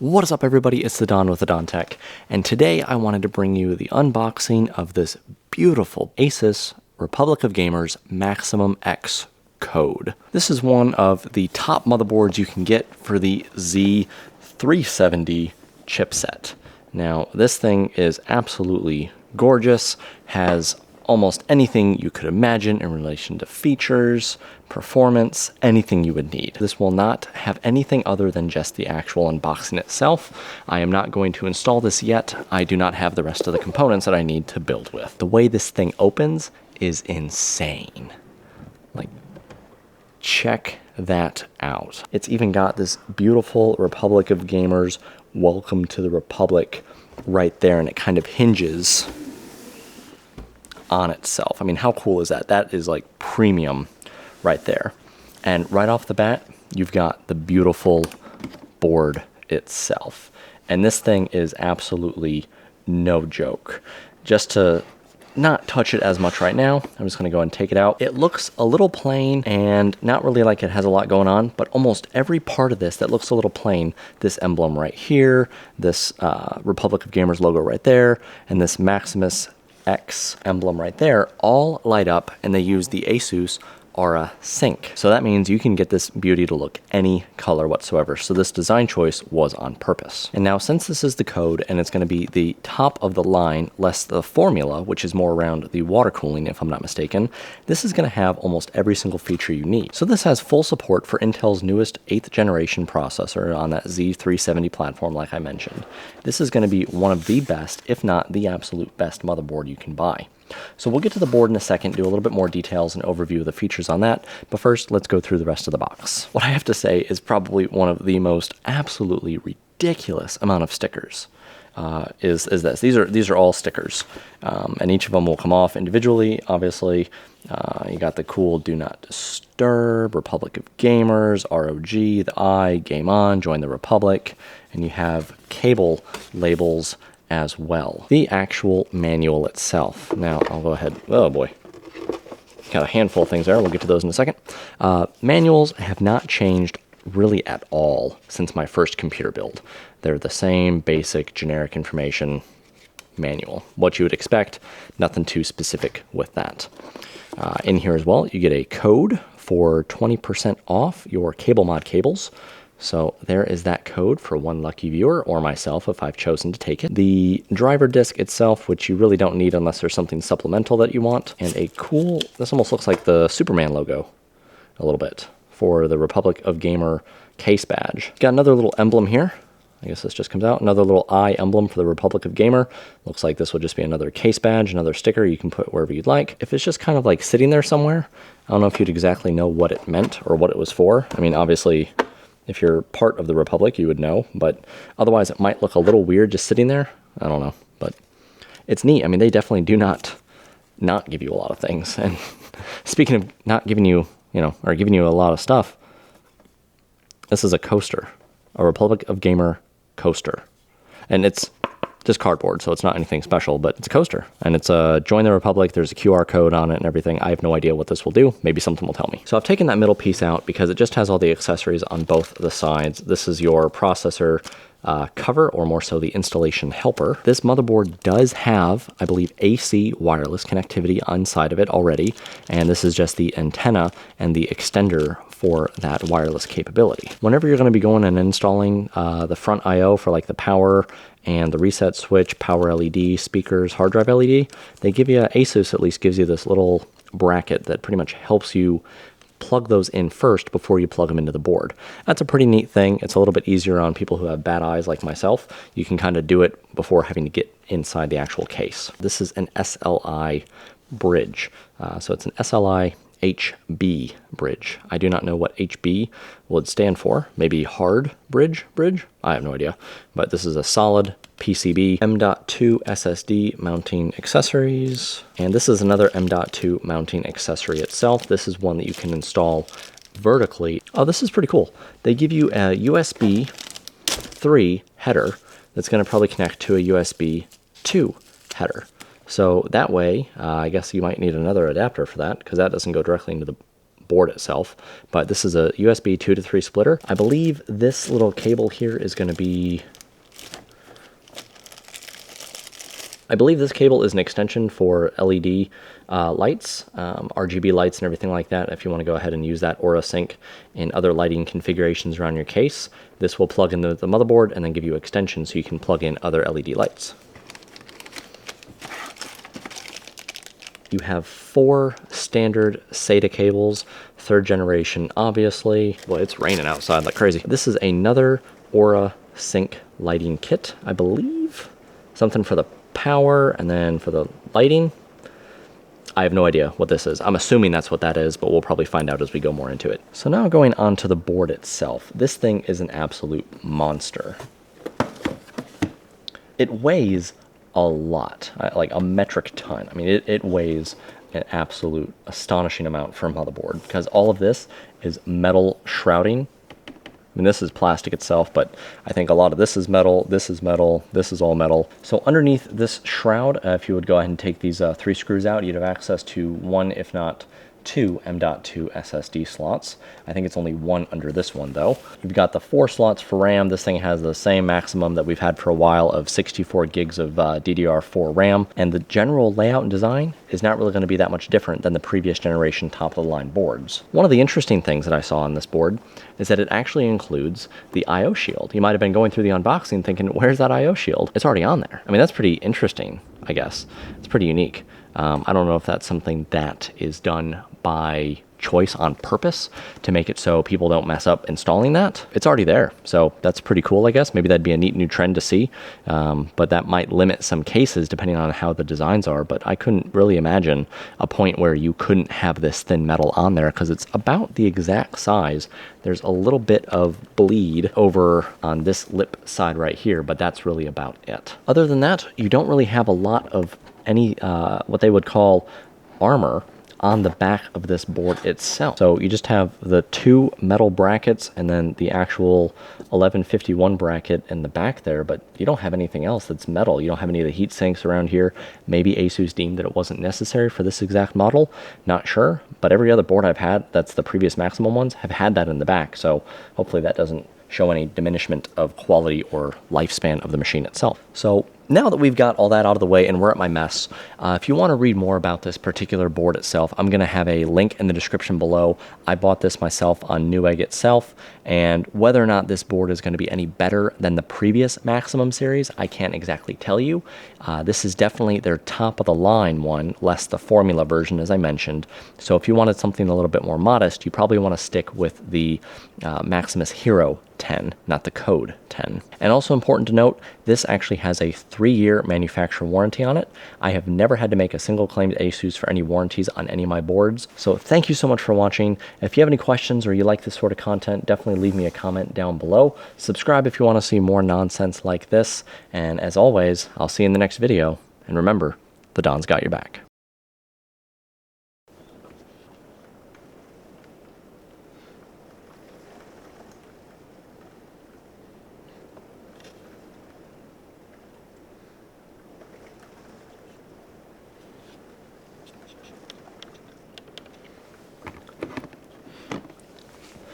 What is up, everybody? It's the Don with the Don Tech, and today I wanted to bring you the unboxing of this beautiful Asus Republic of Gamers Maximum X code. This is one of the top motherboards you can get for the Z370 chipset. Now, this thing is absolutely gorgeous, has almost anything you could imagine in relation to features, performance, anything you would need. This will not have anything other than just the actual unboxing itself. I am not going to install this yet. I do not have the rest of the components that I need to build with. The way this thing opens is insane. Like, check that out. It's even got this beautiful Republic of Gamers Welcome to the Republic right there, and it kind of hinges on itself. I mean, how cool is that? That is like premium right there. And right off the bat, you've got the beautiful board itself. And this thing is absolutely no joke. Just to not touch it as much right now, I'm just going to go and take it out. It looks a little plain and not really like it has a lot going on, but almost every part of this that looks a little plain, this emblem right here, this Republic of Gamers logo right there, and this Maximus X emblem right there, all light up, and they use the ASUS Aura Sync. So that means you can get this beauty to look any color whatsoever. So this design choice was on purpose. And now, since this is the code and it's going to be the top of the line less the formula, which is more around the water cooling if I'm not mistaken, this is going to have almost every single feature you need. So this has full support for Intel's newest 8th generation processor on that Z370 platform like I mentioned. This is going to be one of the best, if not the absolute best motherboard you can buy. So we'll get to the board in a second, do a little bit more details and overview of the features on that, but first let's go through the rest of the box. What I have to say is probably one of the most absolutely ridiculous amount of stickers is this. These are all stickers, and each of them will come off individually, obviously. You got the cool Do Not Disturb, Republic of Gamers, ROG, the I, Game On, Join the Republic, and you have cable labels as well. The actual manual itself. Now, I'll go ahead. Oh boy. Got a handful of things there. We'll get to those in a second. Manuals have not changed really at all since my first computer build. They're the same basic generic information manual. What you would expect, nothing too specific with that. In here as well, you get a code for 20% off your cable mod cables. So there is that code for one lucky viewer, or myself if I've chosen to take it. The driver disc itself, which you really don't need unless there's something supplemental that you want. And a cool, this almost looks like the Superman logo a little bit for the Republic of Gamer case badge. Got another little emblem here. I guess this just comes out. Another little eye emblem for the Republic of Gamer. Looks like this will just be another case badge, another sticker you can put wherever you'd like. If it's just kind of like sitting there somewhere, I don't know if you'd exactly know what it meant or what it was for. I mean, obviously, if you're part of the Republic, you would know, but otherwise it might look a little weird just sitting there. I don't know, but it's neat. I mean, they definitely do not give you a lot of things. And speaking of not giving you, or giving you a lot of stuff, this is a coaster, a Republic of Gamer coaster. And it's just cardboard, so it's not anything special, but it's a coaster. And it's a Join the Republic. There's a QR code on it and everything. I have no idea what this will do. Maybe something will tell me. So I've taken that middle piece out because it just has all the accessories on both the sides. This is your processor cover, or more so the installation helper. This motherboard does have, I believe, AC wireless connectivity inside of it already, and this is just the antenna and the extender for that wireless capability. Whenever you're going to be going and installing the front I/O for like the power and the reset switch, power LED, speakers, hard drive LED, they give you, ASUS at least gives you this little bracket that pretty much helps you plug those in first before you plug them into the board. That's a pretty neat thing. It's a little bit easier on people who have bad eyes like myself. You can kind of do it before having to get inside the actual case. This is an SLI bridge. So it's an SLI HB bridge. I do not know what HB would stand for. Maybe hard bridge? I have no idea. But this is a solid PCB M.2 SSD mounting accessories. And this is another M.2 mounting accessory itself. This is one that you can install vertically. Oh, this is pretty cool. They give you a USB 3 header that's going to probably connect to a USB 2 header. So that way, I guess you might need another adapter for that, because that doesn't go directly into the board itself, but this is a USB 2 to 3 splitter. I believe this little cable here is going to be... I believe this cable is an extension for LED lights, RGB lights and everything like that. If you want to go ahead and use that Aura Sync in other lighting configurations around your case, this will plug into the motherboard and then give you extensions so you can plug in other LED lights. You have 4 standard SATA cables, 3rd generation, obviously. Well, it's raining outside like crazy. This is another Aura Sync lighting kit, I believe. Something for the power and then for the lighting. I have no idea what this is. I'm assuming that's what that is, but we'll probably find out as we go more into it. So now going on to the board itself. This thing is an absolute monster. It weighs a lot, like a metric ton. I mean, it weighs an absolute astonishing amount for a motherboard, because all of this is metal shrouding. I mean, this is plastic itself, but I think a lot of this is metal, this is metal, this is all metal. So underneath this shroud, if you would go ahead and take these 3 screws out, you'd have access to 1, if not 2 M.2 SSD slots. I think it's only 1 under this one though. You've got the 4 slots for RAM. This thing has the same maximum that we've had for a while of 64 gigs of DDR4 RAM, and the general layout and design is not really going to be that much different than the previous generation top of the line boards. One of the interesting things that I saw on this board is that it actually includes the I/O shield. You might have been going through the unboxing thinking, where's that I/O shield? It's already on there. I mean, that's pretty interesting, I guess. It's pretty unique. I don't know if that's something that is done by choice on purpose to make it so people don't mess up installing that. It's already there, so that's pretty cool, I guess. Maybe that'd be a neat new trend to see, but that might limit some cases depending on how the designs are. But I couldn't really imagine a point where you couldn't have this thin metal on there, because it's about the exact size. There's a little bit of bleed over on this lip side right here, but that's really about it. Other than that, you don't really have a lot of any what they would call armor on the back of this board itself. So you just have the 2 metal brackets and then the actual 1151 bracket in the back there, but you don't have anything else that's metal. You don't have any of the heat sinks around here. Maybe ASUS deemed that it wasn't necessary for this exact model, not sure, but every other board I've had, that's the previous Maximum ones, have had that in the back, so hopefully that doesn't show any diminishment of quality or lifespan of the machine itself. So now that we've got all that out of the way and we're at my mess, if you want to read more about this particular board itself, I'm going to have a link in the description below. I bought this myself on Newegg itself, and whether or not this board is going to be any better than the previous Maximum series, I can't exactly tell you. This is definitely their top of the line one, less the formula version as I mentioned. So if you wanted something a little bit more modest, you probably want to stick with the Maximus Hero 10, not the Code 10. And also important to note, this actually has a 3-year manufacturer warranty on it. I have never had to make a single claim to ASUS for any warranties on any of my boards. So thank you so much for watching. If you have any questions or you like this sort of content, definitely leave me a comment down below. Subscribe if you want to see more nonsense like this. And as always, I'll see you in the next video. And remember, the Don's got your back.